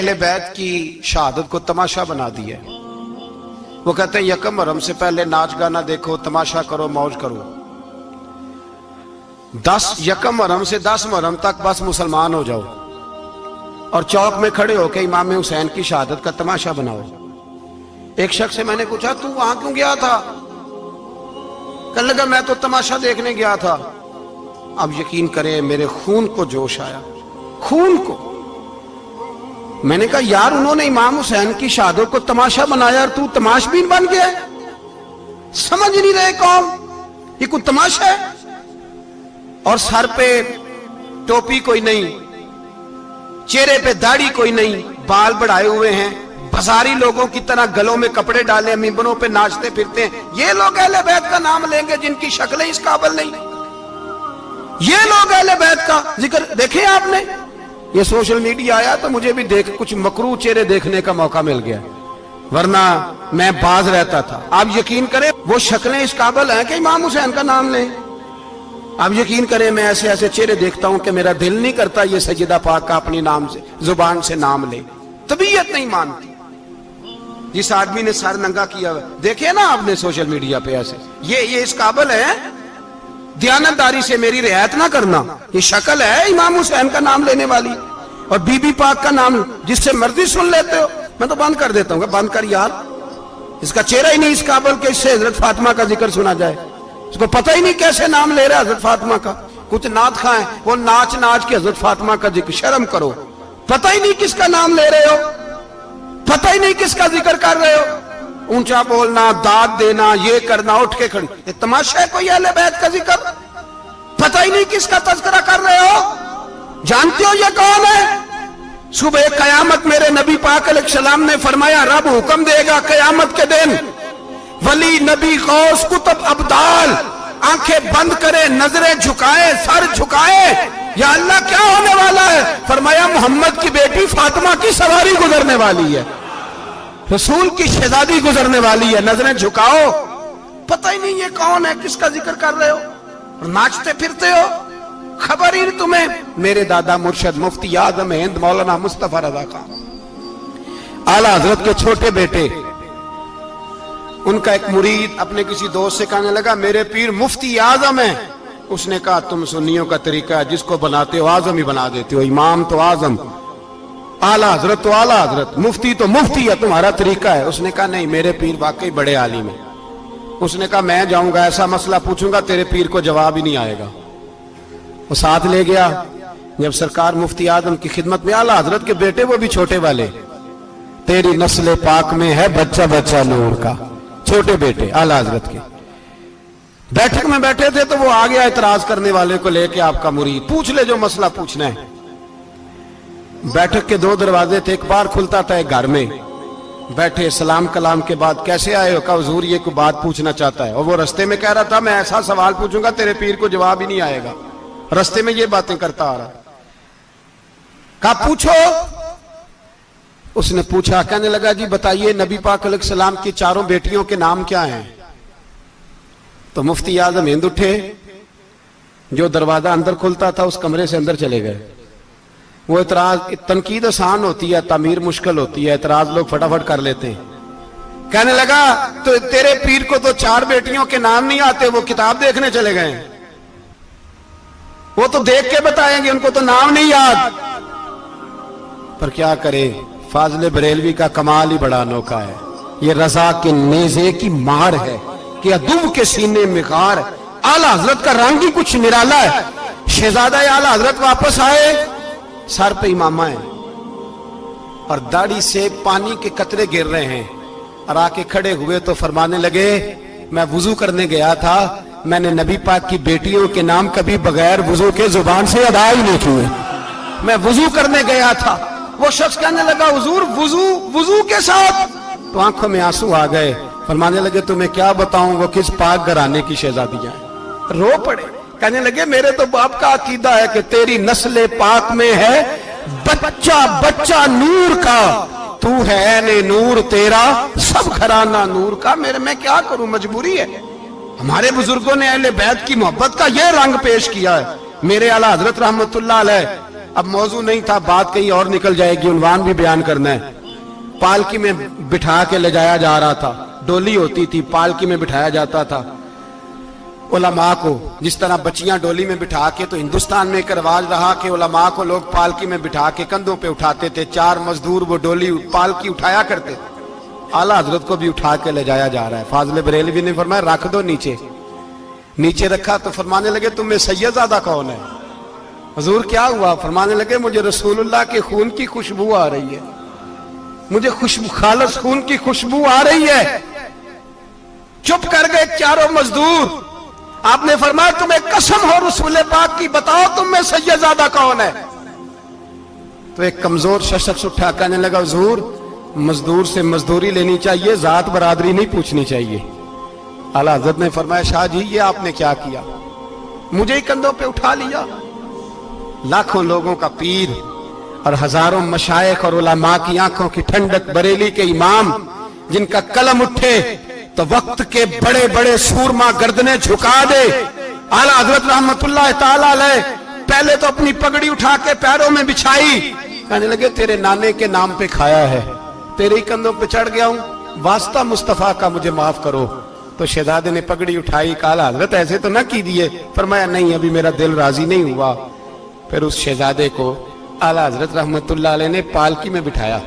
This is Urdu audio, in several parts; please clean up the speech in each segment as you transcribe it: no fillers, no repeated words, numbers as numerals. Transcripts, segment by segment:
اہل بیت کی شہادت کو تماشا بنا دیا ہے۔ وہ کہتے ہیں یکم محرم سے پہلے ناچ گانا دیکھو، تماشا کرو، موج کرو۔ 10 یکم محرم سے 10 محرم تک بس مسلمان ہو جاؤ اور چوک میں کھڑے ہو کے امام حسین کی شہادت کا تماشا بناؤ۔ ایک شخص سے میں نے پوچھا تو وہاں کیوں گیا تھا؟ کہنے لگا میں تو تماشا دیکھنے گیا تھا۔ اب یقین کریں میرے خون کو جوش آیا، خون کو۔ میں نے کہا یار انہوں نے امام حسین کی شہادت کو تماشا بنایا اور تو تماشبین بن گیا، سمجھ نہیں رہے قوم یہ کوئی تماشا ہے؟ اور سر پہ ٹوپی کوئی نہیں، چہرے پہ داڑھی کوئی نہیں، بال بڑھائے ہوئے ہیں، بازاری لوگوں کی طرح گلوں میں کپڑے ڈالے ممبروں پہ ناچتے پھرتے ہیں۔ یہ لوگ اہل بیت کا نام لیں گے جن کی شکلیں اس قابل نہیں؟ یہ لوگ اہل بیت کا ذکر دیکھیں آپ نے؟ یہ سوشل میڈیا آیا تو مجھے بھی کچھ مکروہ چہرے دیکھنے کا موقع مل گیا، ورنہ میں باز رہتا تھا۔ آپ یقین کریں وہ شکلیں اس قابل ہیں کہ امام حسین کا نام لیں؟ آپ یقین کریں میں ایسے ایسے چہرے دیکھتا ہوں کہ میرا دل نہیں کرتا یہ سیدہ پاک کا اپنی نام سے زبان سے نام لے، طبیعت نہیں مانتی۔ جس آدمی نے سر ننگا کیا ہوا دیکھیں نا آپ نے سوشل میڈیا پہ ایسے، یہ اس قابل ہے دیانتداری سے میری رعایت نہ کرنا؟ یہ شکل ہے امام حسین کا نام لینے والی؟ اور بی بی پاک کا نام جس سے مرضی سن لیتے ہو؟ میں تو بند کر دیتا ہوں، بند کر یار، اس کا چہرہ ہی نہیں اس قابل کہ اس سے حضرت فاطمہ کا ذکر سنا جائے۔ اس کو پتہ ہی نہیں کیسے نام لے رہا حضرت فاطمہ کا۔ کچھ نعت خواہ ہیں وہ ناچ ناچ کے حضرت فاطمہ کا ذکر، شرم کرو، پتہ ہی نہیں کس کا نام لے رہے ہو، پتہ ہی نہیں کس کا ذکر کر رہے ہو، اونچا بولنا، داد دینا، یہ کرنا، اٹھ کے کھڑی، یہ تماشا ہے کوئی اہل بیت کا ذکر؟ پتہ ہی نہیں کس کا تذکرہ کر رہے ہو؟ جانتے ہو یہ کون ہے؟ صبح قیامت میرے نبی پاک علیہ السلام نے فرمایا رب حکم دے گا قیامت کے دن، ولی، نبی، غوث، کتب، ابدال آنکھیں بند کرے، نظریں جھکائے، سر جھکائے، یا اللہ کیا ہونے والا ہے؟ فرمایا محمد کی بیٹی فاطمہ کی سواری گزرنے والی ہے، رسول کی شہزادی گزرنے والی ہے، نظریں جھکاؤ۔ پتہ ہی نہیں یہ کون ہے، کس کا ذکر کر رہے ہو اور ناچتے پھرتے ہو، خبر ہی تمہیں؟ میرے دادا مرشد مفتی اعظم ہند مولانا مصطفیٰ رضا خان اعلیٰ حضرت کے چھوٹے بیٹے، ان کا ایک مرید اپنے کسی دوست سے کہنے لگا میرے پیر مفتی اعظم ہیں۔ اس نے کہا تم سنیوں کا طریقہ ہے جس کو بناتے ہو اعظم ہی بنا دیتے ہو، امام تو اعظم، اعلیٰ حضرت تو اعلیٰ حضرت، مفتی تو مفتی ہے، تمہارا طریقہ ہے۔ اس نے کہا نہیں میرے پیر واقعی بڑے عالم ہیں۔ اس نے کہا میں جاؤں گا ایسا مسئلہ پوچھوں گا تیرے پیر کو جواب ہی نہیں آئے گا۔ وہ ساتھ لے گیا، جب سرکار مفتی اعظم کی خدمت میں، اعلیٰ حضرت کے بیٹے وہ بھی چھوٹے والے، تیری نسل پاک میں ہے بچہ بچہ نور کا، چھوٹے بیٹے اعلیٰ حضرت کے بیٹھک میں بیٹھے تھے تو وہ آ گیا اعتراض کرنے والے کو لے کے، آپ کا مرید پوچھ لے جو مسئلہ پوچھنا ہے۔ بیٹھک کے 2 دروازے تھے، ایک بار کھلتا تھا ایک گھر میں، بیٹھے سلام کلام کے بعد کیسے آئے ہو؟ کہا حضور یہ کوئی بات پوچھنا چاہتا ہے، اور وہ رستے میں کہہ رہا تھا میں ایسا سوال پوچھوں گا تیرے پیر کو جواب ہی نہیں آئے گا، رستے میں یہ باتیں کرتا آ رہا۔ کہا پوچھو۔ اس نے پوچھا، کہنے لگا جی بتائیے نبی پاک علیہ السلام کی 4 بیٹیوں کے نام کیا ہیں؟ تو مفتی اعظم ہند اٹھے، جو دروازہ اندر کھلتا تھا اس کمرے سے اندر چلے گئے۔ وہ اعتراض، تنقید آسان ہوتی ہے، تعمیر مشکل ہوتی ہے، اعتراض لوگ فٹافٹ کر لیتے ہیں۔ کہنے لگا تو تیرے پیر کو تو 4 بیٹیوں کے نام نہیں آتے، وہ کتاب دیکھنے چلے گئے ہیں، وہ تو دیکھ کے بتائیں گے، ان کو تو نام نہیں یاد۔ پر کیا کرے، فاضل بریلوی کا کمال ہی بڑا انوکھا ہے، یہ رضا کے نیزے کی مار ہے کہ عدو کے سینے میں غار۔ اعلیٰ حضرت کا رنگ ہی کچھ نرالا ہے۔ شہزادہ اعلیٰ حضرت واپس آئے، سر پہ امامہ ہے اور داڑھی سے پانی کے قطرے گر رہے ہیں، اور آ کے کھڑے ہوئے تو فرمانے لگے میں وضو کرنے گیا تھا، میں نے نبی پاک کی بیٹیوں کے نام کبھی بغیر وضو کے زبان سے ادا ہی نہیں کیے، میں وضو کرنے گیا تھا۔ وہ شخص کہنے لگا حضور وضو کے ساتھ؟ تو آنکھوں میں آنسو آ گئے، فرمانے لگے تمہیں کیا بتاؤں وہ کس پاک گھرانے کی شہزادیاں ہیں۔ رو پڑے، کہنے لگے میرے تو باپ کا عقیدہ ہے کہ تیری نسل پاک میں ہے بچہ بچہ نور کا، تو ہے عین نور تیرا سب گھرانہ نور کا۔ میرے میں کیا کروں، مجبوری ہے۔ ہمارے بزرگوں نے اہل بیت کی محبت کا یہ رنگ پیش کیا ہے۔ میرے اعلیٰ حضرت رحمت اللہ علیہ اب موضوع نہیں تھا, بات کہیں اور نکل جائے گی, عنوان بھی بیان کرنا ہے. پالکی میں بٹھا کے لے جایا جا رہا تھا, ڈولی ہوتی تھی, پالکی میں بٹھایا جاتا تھا علماء کو, جس طرح بچیاں ڈولی میں بٹھا کے. تو ہندوستان میں ایک رواج رہا کہ علماء کو لوگ پالکی میں بٹھا کے کندھوں پہ اٹھاتے تھے, 4 مزدور وہ ڈولی پالکی اٹھایا کرتے. اعلیٰ حضرت کو بھی اٹھا کے لے جایا جا رہا ہے. فاضل بریلوی نے فرمایا رکھ دو نیچے. نیچے رکھا تو فرمانے لگے تم میں سید زادہ کون ہے؟ حضور کیا ہوا؟ فرمانے لگے مجھے رسول اللہ کے خون کی خوشبو آ رہی ہے, مجھے خالص خون کی خوشبو آ رہی ہے. چپ کر گئے چاروں مزدور. آپ نے فرمایا تمہیں قسم ہو رسول پاک کی, بتاؤ تم میں سید زادہ کون ہے؟ تو ایک کمزور شخص اٹھا کہنے لگا حضور مزدور سے مزدوری لینی چاہیے, ذات برادری نہیں پوچھنی چاہیے. اعلیٰ حضرت نے فرمایا شاہ جی یہ آپ نے کیا کیا, مجھے ہی کندھوں پہ اٹھا لیا. لاکھوں لوگوں کا پیر اور ہزاروں مشائخ اور علماء کی آنکھوں کی ٹھنڈک, بریلی کے امام جن کا قلم اٹھے تو وقت کے بڑے بڑے سورما گردنیں جھکا دے. اعلیٰ حضرت رحمت اللہ تعالی علیہ پہلے تو اپنی پگڑی اٹھا کے پیروں میں بچھائی, کہنے لگے تیرے نانے کے نام پہ کھایا ہے, تیرے ہی کندھوں پہ چڑھ گیا ہوں, واسطہ مصطفیٰ کا مجھے معاف کرو. تو شہزادے نے پگڑی اٹھائی, کہا حضرت ایسے تو نہ کیجیے. فرمایا نہیں ابھی میرا دل راضی نہیں ہوا. پھر اس شہزادے کو اعلیٰ حضرت رحمت اللہ علیہ نے پالکی میں بٹھایا.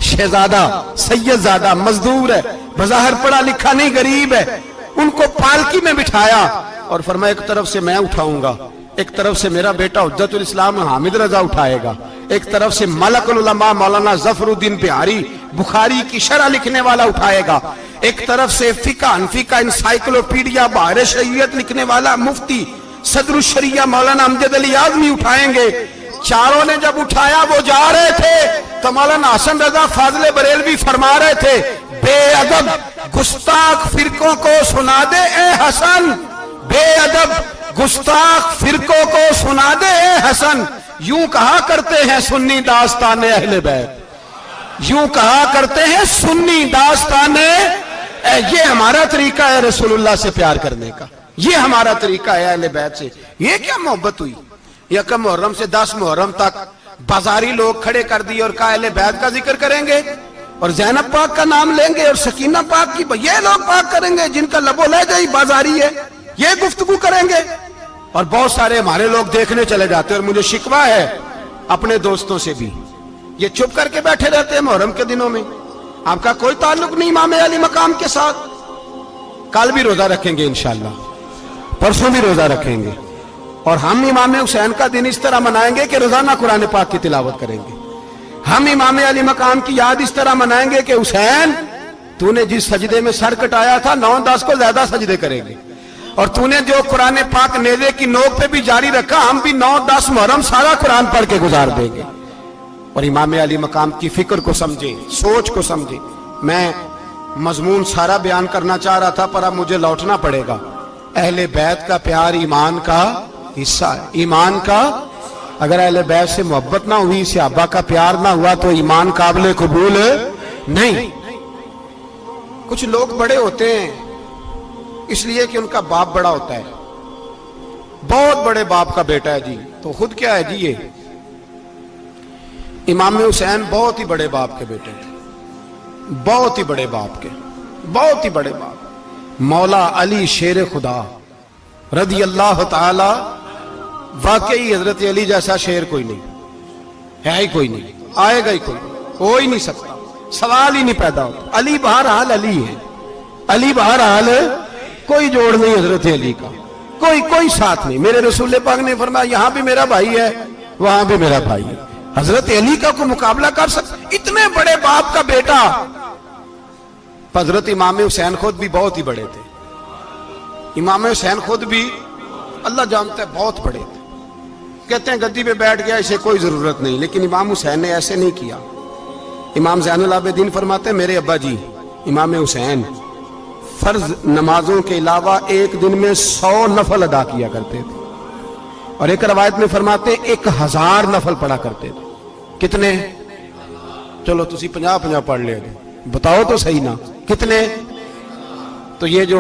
شہزادہ سید زادہ مزدور ہے, بظاہر پڑھا لکھا نہیں, غریب ہے, ان کو پالکی میں بٹھایا اور فرمایا ایک طرف سے میں اٹھاؤں گا, ایک طرف سے میرا بیٹا حجت الاسلام حامد رضا اٹھائے گا, ایک طرف سے ملک العلماء مولانا ظفر الدین بہاری بخاری کی شرح لکھنے والا اٹھائے گا, ایک طرف سے فقہ حنفی کا انسائکلوپیڈیا بحر شریعت لکھنے والا مفتی صدر الشریعہ مولانا امجد علی اعظمی اٹھائیں گے. چاروں نے جب اٹھایا وہ جا رہے تھے تو مولانا حسن رضا فاضل بریلوی فرما رہے تھے بے ادب گستاخ فرقوں کو سنا دے اے حسن, بے ادب گستاخ فرقوں کو سنا دے اے حسن. یوں کہا کرتے ہیں سنی داستان اہل بیت, یوں کہا کرتے ہیں سنی داستان. یہ ہمارا طریقہ ہے رسول اللہ سے پیار کرنے کا, یہ ہمارا طریقہ ہے اہل بیت سے. یہ کیا محبت ہوئی؟ یکم محرم سے 10 محرم تک بازاری لوگ کھڑے کر دیے اور کہا اہل بیت کا ذکر کریں گے اور زینب پاک کا نام لیں گے اور سکینہ پاک کی, یہ لوگ پاک کریں گے جن کا لب و لہجہ ہی بازاری ہے, یہ گفتگو کریں گے. اور بہت سارے ہمارے لوگ دیکھنے چلے جاتے اور مجھے شکوہ ہے اپنے دوستوں سے بھی, یہ چپ کر کے بیٹھے رہتے ہیں محرم کے دنوں میں. آپ کا کوئی تعلق نہیں امام علی مقام کے ساتھ. کل بھی روزہ رکھیں گے انشاءاللہ, پرسوں بھی روزہ رکھیں گے, اور ہم امام حسین کا دن اس طرح منائیں گے کہ روزانہ قرآن پاک کی تلاوت کریں گے. ہم امام علی مقام کی یاد اس طرح منائیں گے کہ حسین تو نے جس سجدے میں سر کٹایا تھا 9-10 کو زیادہ سجدے کریں گے, اور تو نے جو قرآن پاک نیزے کی نوک پہ بھی جاری رکھا, ہم بھی 9-10 محرم سارا قرآن پڑھ کے گزار دیں گے. اور امام علی مقام کی فکر کو سمجھے, سوچ کو سمجھے. میں مضمون سارا بیان کرنا چاہ رہا تھا پر اب مجھے لوٹنا پڑے گا. اہل بیت کا پیار ایمان کا حصہ ہے, ایمان کا. اگر اہل بیت سے محبت نہ ہوئی, صحابہ کا پیار نہ ہوا تو ایمان قابل قبول نہیں. کچھ لوگ بڑے ہوتے ہیں اس لیے کہ ان کا باپ بڑا ہوتا ہے, بہت بڑے باپ کا بیٹا ہے جی, تو خود کیا ہے جی, یہ امام حسین بہت ہی بڑے باپ کے بیٹے تھے, بہت ہی بڑے باپ کے, بہت ہی بڑے باپ. مولا علی شیر خدا رضی اللہ تعالی, واقعی حضرت علی جیسا شیر کوئی نہیں ہے, ہی کوئی نہیں, آئے گا ہی کوئی نہیں, ہو ہی نہیں سکتا, سوال ہی نہیں پیدا ہوتا. علی بہرحال علی ہے, علی بہرحال کوئی جوڑ نہیں حضرت علی کا, کوئی ساتھ نہیں. میرے رسول پاک نے فرمایا یہاں بھی میرا بھائی ہے وہاں بھی میرا بھائی ہے. حضرت علی کا کوئی مقابلہ کر سکتا؟ اتنے بڑے باپ کا بیٹا. حضرت امام حسین خود بھی بہت ہی بڑے تھے, امام حسین خود بھی اللہ جانتا ہے بہت بڑے تھے. کہتے ہیں گدی پہ بیٹھ گیا اسے کوئی ضرورت نہیں, لیکن امام حسین نے ایسے نہیں کیا. امام زین العابدین فرماتے ہیں میرے ابا جی امام حسین فرض نمازوں کے علاوہ ایک دن میں 100 نفل ادا کیا کرتے تھے, اور ایک روایت میں فرماتے ہیں 1000 نفل پڑھا کرتے تھے. کتنے؟ چلو تسی 50 پڑھ لے, بتاؤ تو صحیح نا کتنے. تو یہ جو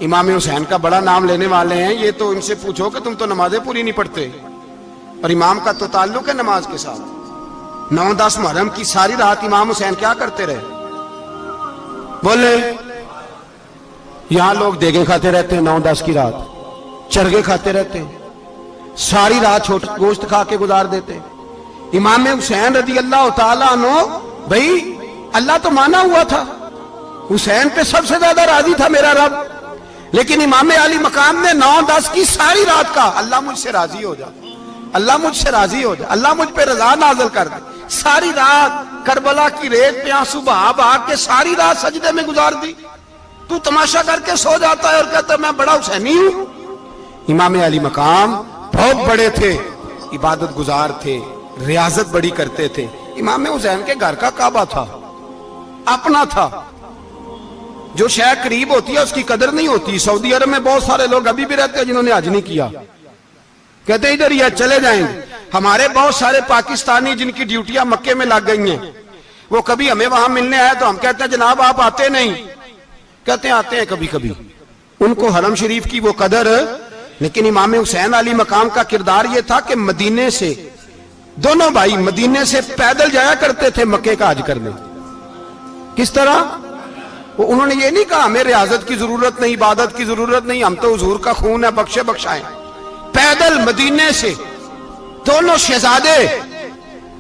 امام حسین کا بڑا نام لینے والے ہیں, یہ تو ان سے پوچھو کہ تم تو نمازیں پوری نہیں پڑھتے, اور امام کا تو تعلق ہے نماز کے ساتھ. 9-10 محرم کی ساری رات امام حسین کیا کرتے رہے؟ بولے. یہاں لوگ دیگیں کھاتے رہتے ہیں 9-10 کی رات, چرگے کھاتے رہتے ہیں, ساری رات گوشت کھا کے گزار دیتے ہیں. امام حسین رضی اللہ تعالیٰ عنہ, بھائی اللہ تو مانا ہوا تھا, حسین پہ سب سے زیادہ راضی تھا میرا رب, لیکن امام علی مقام نے 9-10 کی ساری رات کا اللہ مجھ سے راضی ہو جا, اللہ مجھ سے راضی ہو جا, اللہ مجھ پہ رضا نازل کر دے. ساری رات کربلا کی ریت پہ آنسو بہا بہا کے ساری رات سجدے میں گزار دی. تو تماشا کر کے سو جاتا ہے اور کہتا ہے میں بڑا حسینی ہوں. امام علی مقام بہت بڑے تھے, عبادت گزار تھے, ریاضت بڑی کرتے تھے. امام حسین کے گھر کا کعبہ تھا, اپنا تھا. جو شے قریب ہوتی ہے اس کی قدر نہیں ہوتی. سعودی عرب میں بہت سارے لوگ ابھی بھی رہتے ہیں جنہوں نے حج نہیں کیا, کہتے ہیں ادھر یہ چلے جائیں. ہمارے بہت سارے پاکستانی جن کی ڈیوٹیاں مکے میں لگ گئی ہیں, وہ کبھی ہمیں وہاں ملنے آئے تو ہم کہتے ہیں جناب آپ آتے نہیں, کہتے ہیں آتے ہیں کبھی کبھی. ان کو حرم شریف کی وہ قدر. لیکن امام حسین علی مقام کا کردار یہ تھا کہ مدینے سے, دونوں بھائی مدینے سے پیدل جایا کرتے تھے مکے کا حج کرنے. کس طرح؟ انہوں نے یہ نہیں کہا ہمیں ریاضت کی ضرورت نہیں, عبادت کی ضرورت نہیں, ہم تو حضور کا خون ہے بخشے بخشائیں. پیدل مدینے سے دونوں شہزادے,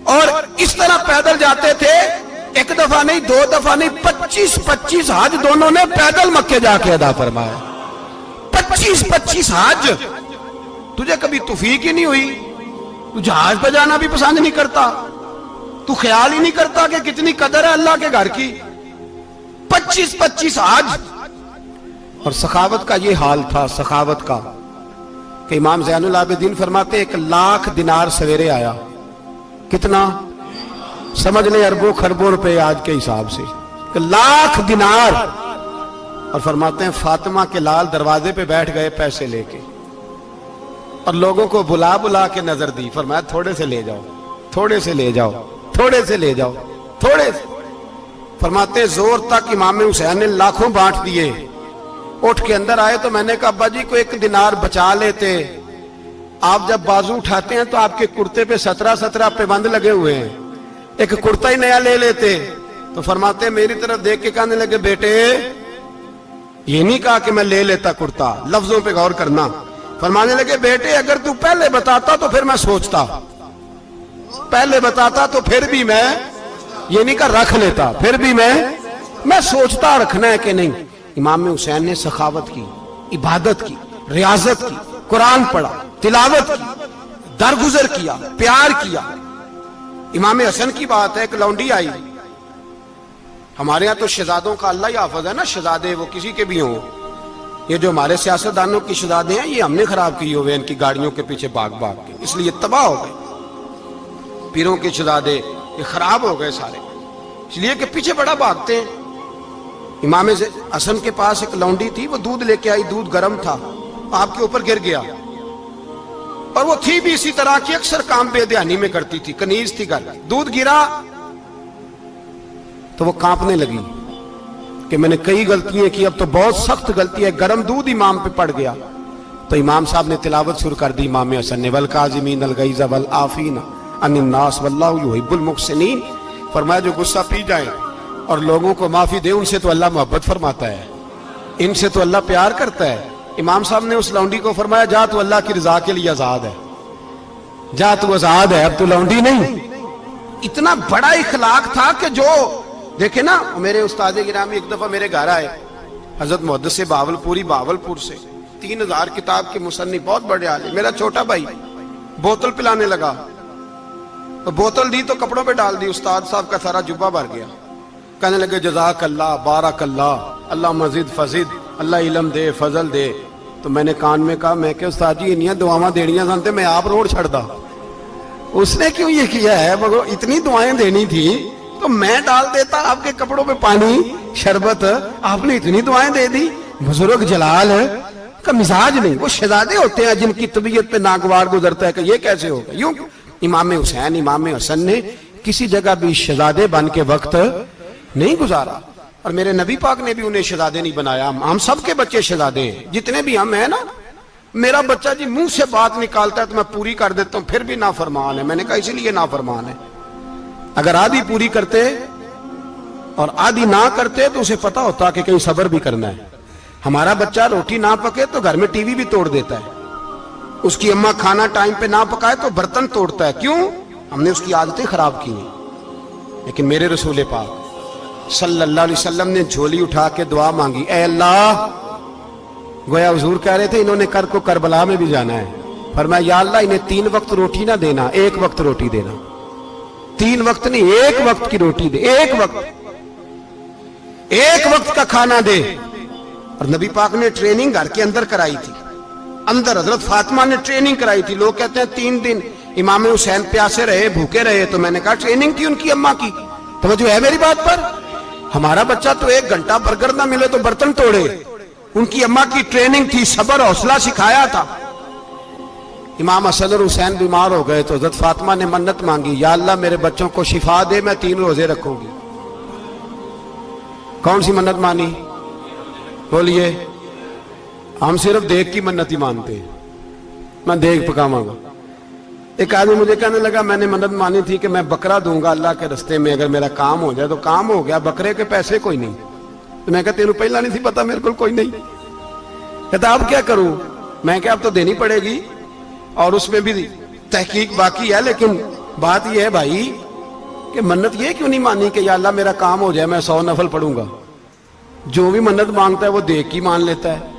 اور اس طرح پیدل جاتے تھے. ایک دفعہ نہیں, 2 دفعہ نہیں, 25 حج دونوں نے پیدل مکے جا کے ادا فرمایا. 25 حج. تجھے کبھی توفیق ہی نہیں ہوئی, تو جہاز پہ جانا بھی پسند نہیں کرتا, تو خیال ہی نہیں کرتا کہ کتنی قدر ہے اللہ کے گھر کی. 25 حج. اور سخاوت کا یہ حال تھا, سخاوت کا, کہ امام زین العابدین فرماتے ہیں 1,00,000 دینار سویرے آیا. کتنا؟ سمجھ لیں اربوں خربوں روپے آج کے حساب سے, 1,00,000 دینار. اور فرماتے ہیں فاطمہ کے لال دروازے پہ بیٹھ گئے پیسے لے کے, اور لوگوں کو بلا بلا کے نظر دی. فرمایا تھوڑے سے لے جاؤ, تھوڑے سے لے جاؤ, تھوڑے سے لے جاؤ, تھوڑے سے. فرماتے زور تک امام حسین نے لاکھوں بانٹ دیے. اٹھ کے اندر آئے تو میں نے کہا ابا جی کو 1 دینار بچا لیتے. آپ جب بازو اٹھاتے ہیں تو آپ کے کرتے پہ 17 پیبند لگے ہوئے ہیں, ایک کرتا ہی نیا لے لیتے. تو فرماتے میری طرف دیکھ کے کہنے لگے بیٹے یہ نہیں کہا کہ میں لے لیتا کرتا, لفظوں پہ غور کرنا. فرمانے لگے بیٹے اگر تو پہلے بتاتا تو پھر میں سوچتا, پہلے بتاتا تو پھر بھی میں, یہ نہیں کہا رکھ لیتا, پھر بھی میں سوچتا رکھنا ہے کہ نہیں. امام حسین نے سخاوت کی, عبادت کی, ریاضت کی, قرآن پڑھا, تلاوت کی, درگزر کیا, پیار کیا. امام حسن کی بات ہے, ایک لونڈی آئی. ہمارے ہاں تو شہزادوں کا اللہ ہی حافظ ہے نا, شہزادے وہ کسی کے بھی ہوں. یہ جو ہمارے سیاستدانوں کی شہزادے ہیں یہ ہم نے خراب کیے ہوئے, ان کی گاڑیوں کے پیچھے بھاگ بھاگ کے, اس لیے تباہ ہو گئے. پیروں کے شہزادے یہ خراب ہو گئے سارے, اس لیے کہ پیچھے بڑا بھاگتے ہیں. امام حسن کے پاس ایک لونڈی تھی, وہ دودھ لے کے آئی, دودھ گرم تھا, آپ کے اوپر گر گیا. اور وہ تھی بھی اسی طرح کی, اکثر کام بے دھیانی میں کرتی تھی, کنیز تھی گھر. دودھ گرا تو وہ کانپنے لگی کہ میں نے کئی غلطیاں کی, اب تو بہت سخت غلطی ہے. گرم دودھ امام پہ پڑ گیا تو امام صاحب نے تلاوت شروع کر دی امام حسن نے, والکاظمین الغیظ والعافین عن الناس واللہ یحب المحسنین. فرمایا جو غصہ پی جائیں اور لوگوں کو معافی دے, ان سے تو اللہ محبت فرماتا ہے, ان سے تو اللہ پیار کرتا ہے. امام صاحب نے اس لونڈی کو فرمایا جا تو اللہ کی رضا کے لیے آزاد ہے, جا تو آزاد ہے, اب تو لونڈی نہیں. اتنا بڑا اخلاق تھا کہ جو دیکھیں نا, میرے استاد گرامی ایک دفعہ میرے گھر آئے, حضرت محدث باولپوری, باولپور سے, 3000 کتاب کے مصنف, بہت بڑے عالم. میرا چھوٹا بھائی بوتل پلانے لگا, بوتل دی تو کپڑوں پہ ڈال دی, استاد صاحب کا سارا جبہ بھر گیا. کہنے لگے جزاک اللہ, بارک اللہ, اللہ مزید فزید, اللہ علم دے, فضل دے. تو میں نے کان میں کہا, میں کہ استاد جی انیاں دعاواں دینیاں سنتے, میں آپ روڑ چھڑ دا. اس نے کیوں یہ کیا ہے, مگر اتنی دعائیں دینی تھی تو میں ڈال دیتا آپ کے کپڑوں پہ پانی شربت, آپ نے اتنی دعائیں دے دی. بزرگ جلال کا مزاج نہیں. وہ شہزادے ہوتے ہیں جن کی طبیعت پہ ناگوار گزرتا ہے کہ یہ کیسے ہوگا. یوں امام حسین, امام حسن نے کسی جگہ بھی شہزادے بن کے وقت نہیں گزارا, اور میرے نبی پاک نے بھی انہیں شہزادے نہیں بنایا. ہم سب کے بچے شہزادے ہیں, جتنے بھی ہم ہیں نا, میرا بچہ جی منہ سے بات نکالتا ہے تو میں پوری کر دیتا ہوں، پھر بھی نافرمان ہے۔ میں نے کہا اسی لیے نافرمان ہے، اگر آدھی پوری کرتے اور آدھی نہ کرتے تو اسے پتا ہوتا کہ کہیں صبر بھی کرنا ہے۔ ہمارا بچہ روٹی نہ پکے تو گھر میں ٹی وی بھی توڑ دیتا ہے، اس کی اماں کھانا ٹائم پہ نہ پکائے تو برتن توڑتا ہے۔ کیوں؟ ہم نے اس کی عادتیں خراب کی ہیں۔ لیکن میرے رسول پاک صلی اللہ علیہ وسلم نے جھولی اٹھا کے دعا مانگی، اے اللہ، گویا حضور کہہ رہے تھے انہوں نے کر کو کربلا میں بھی جانا ہے، فرمایا یا اللہ انہیں 3 وقت روٹی نہ دینا، 1 وقت روٹی دینا، 3 وقت نہیں، 1 وقت کی روٹی دے، 1 وقت کا کھانا دے۔ اور نبی پاک نے ٹریننگ گھر کے اندر کرائی تھی، اندر حضرت فاطمہ نے ٹریننگ کرائی تھی۔ لوگ کہتے ہیں 3 دن امام حسین پیاسے رہے، بھوکے رہے، تو میں نے کہا ٹریننگ تھی ان کی اماں کی۔ توجہ ہے میری بات پر؟ ہمارا بچہ تو 1 گھنٹہ برگر نہ ملے تو برتن توڑے، ان کی اماں کی ٹریننگ تھی، صبر حوصلہ سکھایا تھا۔ امام حسن اور حسین بیمار ہو گئے تو حضرت فاطمہ نے منت مانگی، یا اللہ میرے بچوں کو شفا دے، میں 3 روزے رکھوں گی۔ کون سی منت مانی؟ بولیے۔ ہم صرف دیکھ کی منت ہی مانتے ہیں، میں دیکھ پکاواں گا۔ ایک آدمی مجھے کہنے لگا میں نے منت مانی تھی کہ میں بکرا دوں گا اللہ کے رستے میں، اگر میرا کام ہو جائے تو کام ہو گیا، بکرے کے پیسے کوئی نہیں۔ تو میں کہا تینوں پہلا نہیں تھی پتا، میرے کو کوئی نہیں۔ کہتا اب کیا کروں؟ میں کہا اب تو دینی پڑے گی، اور اس میں بھی تحقیق باقی ہے، لیکن بات یہ ہے بھائی کہ منت یہ کیوں نہیں مانی کہ یا اللہ میرا کام ہو جائے میں 100 نفل پڑھوں گا؟ جو بھی منت مانگتا ہے وہ دیکھ کی مان لیتا ہے،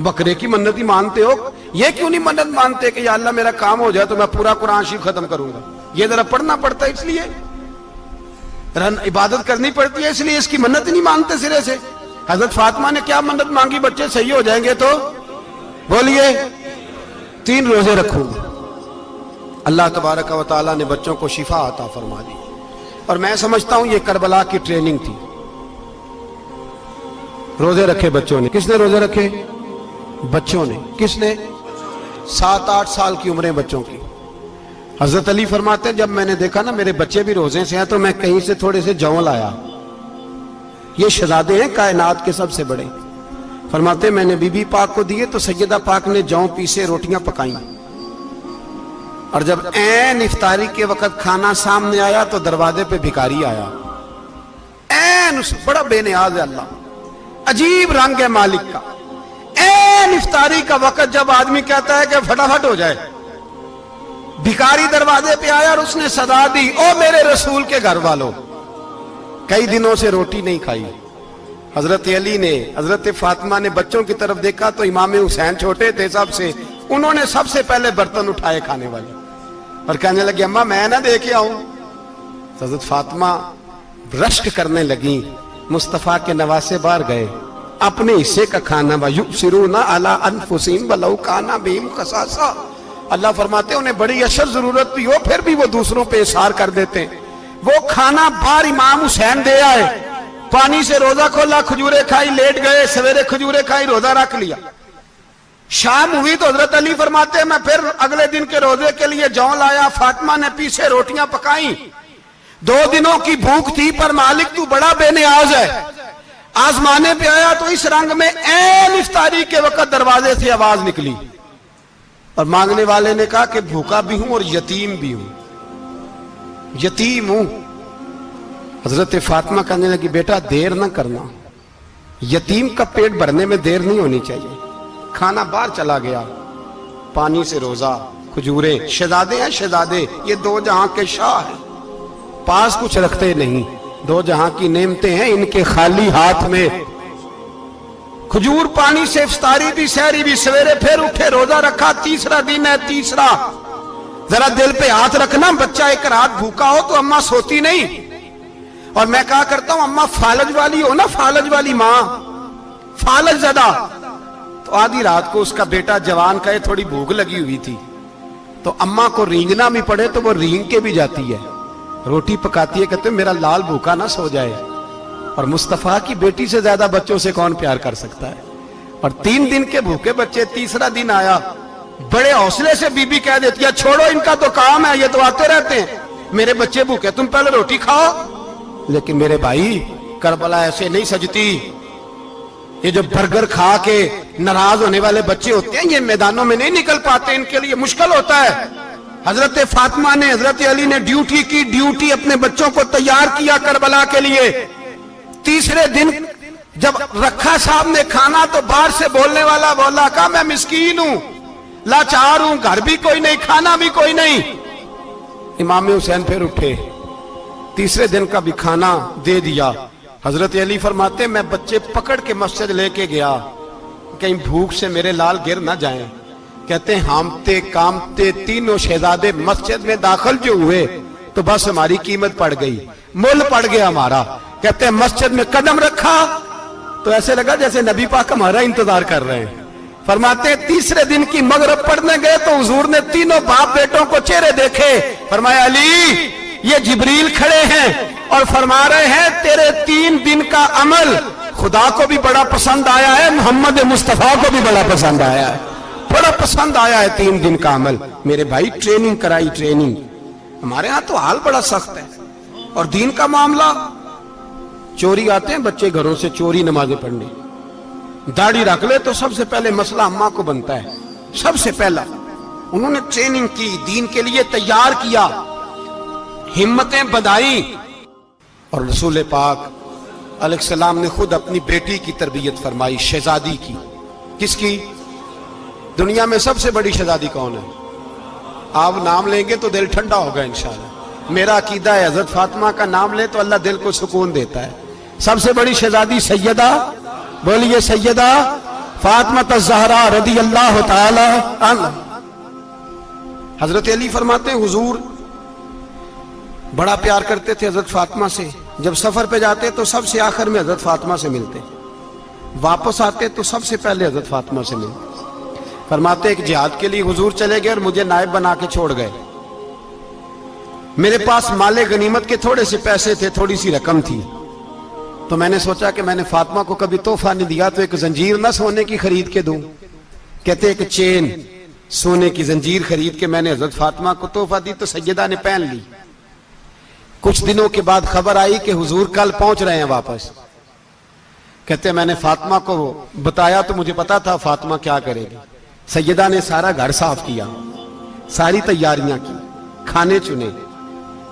بکرے کی منت ہی مانتے ہو، یہ کیوں نہیں منت مانتے کہ یا اللہ میرا کام ہو جائے تو میں پورا قرآن شریف ختم کروں گا؟ یہ ذرا پڑھنا پڑتا ہے، اس لیے عبادت کرنی پڑتی ہے، اس لیے اس کی منت ہی نہیں مانتے سرے سے۔ حضرت فاطمہ نے کیا منت مانگی؟ بچے صحیح ہو جائیں گے تو بولیے 3 روزے رکھوں گا۔ اللہ تبارک و تعالیٰ نے بچوں کو شفا عطا فرما دی، اور میں سمجھتا ہوں یہ کربلا کی ٹریننگ تھی۔ روزے رکھے بچوں نے۔ کس نے روزے رکھے؟ بچوں نے۔ کس نے؟ 7-8 سال کی عمریں بچوں کی۔ حضرت علی فرماتے ہیں جب میں نے دیکھا نا میرے بچے بھی روزے سے ہیں تو میں کہیں سے تھوڑے سے جوں لایا، یہ شہزادے ہیں کائنات کے سب سے بڑے۔ فرماتے میں نے بی بی پاک کو دیے تو سیدہ پاک نے جوں پیسے روٹیاں پکائیں، اور جب عین افطاری کے وقت کھانا سامنے آیا تو دروازے پہ بھکاری آیا، عین بڑا بے نیاز ہے اللہ، عجیب رنگ ہے مالک کا۔ عین افطاری کا وقت جب آدمی کہتا ہے کہ فٹافٹ ہو جائے، بھکاری دروازے پہ آیا اور اس نے صدا دی، او میرے رسول کے گھر والوں، کئی دنوں سے روٹی نہیں کھائی۔ حضرت علی نے، حضرت فاطمہ نے بچوں کی طرف دیکھا تو امام حسین چھوٹے تھے سب سے، انہوں نے سب سے پہلے برتن اٹھائے کھانے والے، اور کہنے لگے اماں میں نہ دے کے آؤں؟ حضرت فاطمہ رشک کرنے لگیں، مصطفیٰ کے نواسے باہر گئے، اپنے حصے کا کھانا وَيُؤْثِرُونَ عَلَىٰ أَنفُسِهِمْ وَلَوْ كَانَ بِهِمْ خَصَاصَةٌ، اللہ فرماتے ہیں انہیں بڑی اشد ضرورت بھی ہو پھر بھی وہ دوسروں پہ اثار کر دیتے ہیں۔ وہ کھانا باہر امام حسین دے آئے، پانی سے روزہ کھولا، کھجورے کھائی، لیٹ گئے، سویرے کھجورے کھائی، روزہ رکھ لیا۔ شام ہوئی تو حضرت علی فرماتے ہیں میں پھر اگلے دن کے روزے کے لیے جوں لایا، فاطمہ نے پیچھے روٹیاں پکائیں، 2 دنوں کی بھوک تھی پر مالک تو بڑا بے نیاز ہے، آزمانے پہ آیا تو اس رنگ میں عین افطاری کے وقت دروازے سے آواز نکلی، اور مانگنے والے نے کہا کہ بھوکا بھی ہوں اور یتیم بھی ہوں، یتیم ہوں۔ حضرت فاطمہ کہنے لگی بیٹا دیر نہ کرنا، یتیم کا پیٹ بھرنے میں دیر نہیں ہونی چاہیے۔ کھانا باہر چلا گیا، پانی سے روزہ، کھجورے، شہزادے ہیں شہزادے، یہ 2 جہاں کے شاہ ہیں، پاس کچھ رکھتے نہیں، 2 جہاں کی نعمتیں ہیں ان کے خالی ہاتھ میں۔ کھجور پانی سے افطاری بھی، سحری بھی، سویرے پھر اٹھے، روزہ رکھا، تیسرا دن ہے، تیسرا۔ ذرا دل پہ ہاتھ رکھنا، بچہ ایک رات بھوکا ہو تو اماں سوتی نہیں، اور میں کہا کرتا ہوں اماں فالج والی ہو نا، فالج والی ماں، فالج زدہ، تو آدھی رات کو اس کا بیٹا جوان کہے تھوڑی بھوک لگی ہوئی تھی، تو اماں کو رینگنا بھی پڑے تو وہ رینگ کے بھی جاتی ہے، روٹی پکاتی ہے، کہتے ہیں میرا لال بھوکا نہ سو جائے۔ اور مصطفیٰ کی بیٹی سے زیادہ بچوں سے کون پیار کر سکتا ہے؟ اور 3 دن کے بھوکے بچے، تیسرا دن آیا، بڑے حوصلے سے بی بی کہہ دیتی ہے چھوڑو ان کا تو کام ہے، یہ تو آتے رہتے ہیں، میرے بچے بھوکے تم پہلے روٹی کھاؤ۔ لیکن میرے بھائی کربلا ایسے نہیں سجتی، یہ جو برگر کھا کے ناراض ہونے والے بچے ہوتے ہیں، یہ میدانوں میں نہیں نکل پاتے، ان کے لیے مشکل ہوتا ہے۔ حضرت فاطمہ نے، حضرت علی نے ڈیوٹی کی، ڈیوٹی اپنے بچوں کو تیار کیا کربلا کے لیے۔ تیسرے دن جب رکھا صاحب نے کھانا تو باہر سے بولنے والا بولا، کہا میں مسکین ہوں، لاچار ہوں، گھر بھی کوئی نہیں، کھانا بھی کوئی نہیں۔ امام حسین پھر اٹھے، تیسرے دن کا بھی کھانا دے دیا۔ حضرت علی فرماتے میں بچے پکڑ کے مسجد لے کے گیا، کہیں بھوک سے میرے لال گر نہ جائیں۔ کہتے ہیں ہامتے کامتے تینوں شہزادے مسجد میں داخل جو ہوئے تو بس ہماری قیمت پڑ گئی، مول پڑ گیا ہمارا۔ کہتے ہیں مسجد میں قدم رکھا تو ایسے لگا جیسے نبی پاک ہمارا انتظار کر رہے ہیں۔ فرماتے ہیں تیسرے دن کی مغرب پڑھنے گئے تو حضور نے تینوں باپ بیٹوں کو چہرے دیکھے، فرمایا علی یہ جبریل کھڑے ہیں اور فرما رہے ہیں تیرے 3 دن کا عمل خدا کو بھی بڑا پسند آیا ہے، محمد مصطفیٰ کو بھی بڑا پسند آیا ہے، بڑا پسند آیا ہے 3 دن کا عمل۔ میرے بھائی ٹریننگ کرائی، ٹریننگ۔ ہمارے ہاں تو حال بڑا سخت ہے، اور دین کا معاملہ، چوری آتے ہیں بچے گھروں سے چوری نمازیں پڑھنے، داڑھی رکھ لے تو سب سے پہلے مسئلہ اماں کو بنتا ہے، سب سے پہلا۔ انہوں نے ٹریننگ کی، دین کے لیے تیار کیا، ہمتیں بدھائیں، اور رسول پاک علیہ السلام نے خود اپنی بیٹی کی تربیت فرمائی، شہزادی کی۔ کس کی؟ دنیا میں سب سے بڑی شہزادی کون ہے؟ آپ نام لیں گے تو دل ٹھنڈا ہوگا انشاءاللہ۔ میرا عقیدہ ہے حضرت فاطمہ کا نام لے تو اللہ دل کو سکون دیتا ہے۔ سب سے بڑی شہزادی سیدہ، بولیے سیدہ فاطمہ الزہرا رضی اللہ تعالی عنہ۔ حضرت علی فرماتے ہیں حضور بڑا پیار کرتے تھے حضرت فاطمہ سے، جب سفر پہ جاتے تو سب سے آخر میں حضرت فاطمہ سے ملتے، واپس آتے تو سب سے پہلے حضرت فاطمہ سے ملتے۔ فرماتے ایک جہاد کے لیے حضور چلے گئے اور مجھے نائب بنا کے چھوڑ گئے، میرے پاس مال غنیمت کے تھوڑے سے پیسے تھے، تھوڑی سی رقم تھی، تو میں نے سوچا کہ میں نے فاطمہ کو کبھی تحفہ نہیں دیا تو ایک زنجیر نہ سونے کی خرید کے دوں۔ کہتے ایک چین سونے کی زنجیر خرید کے میں نے حضرت فاطمہ کو تحفہ دی تو سیدہ نے پہن لی۔ کچھ دنوں کے بعد خبر آئی کہ حضور کل پہنچ رہے ہیں واپس۔ کہتے میں نے فاطمہ کو بتایا تو مجھے پتا تھا فاطمہ کیا کرے گی۔ سیدہ نے سارا گھر صاف کیا، ساری تیاریاں کی، کھانے چنے،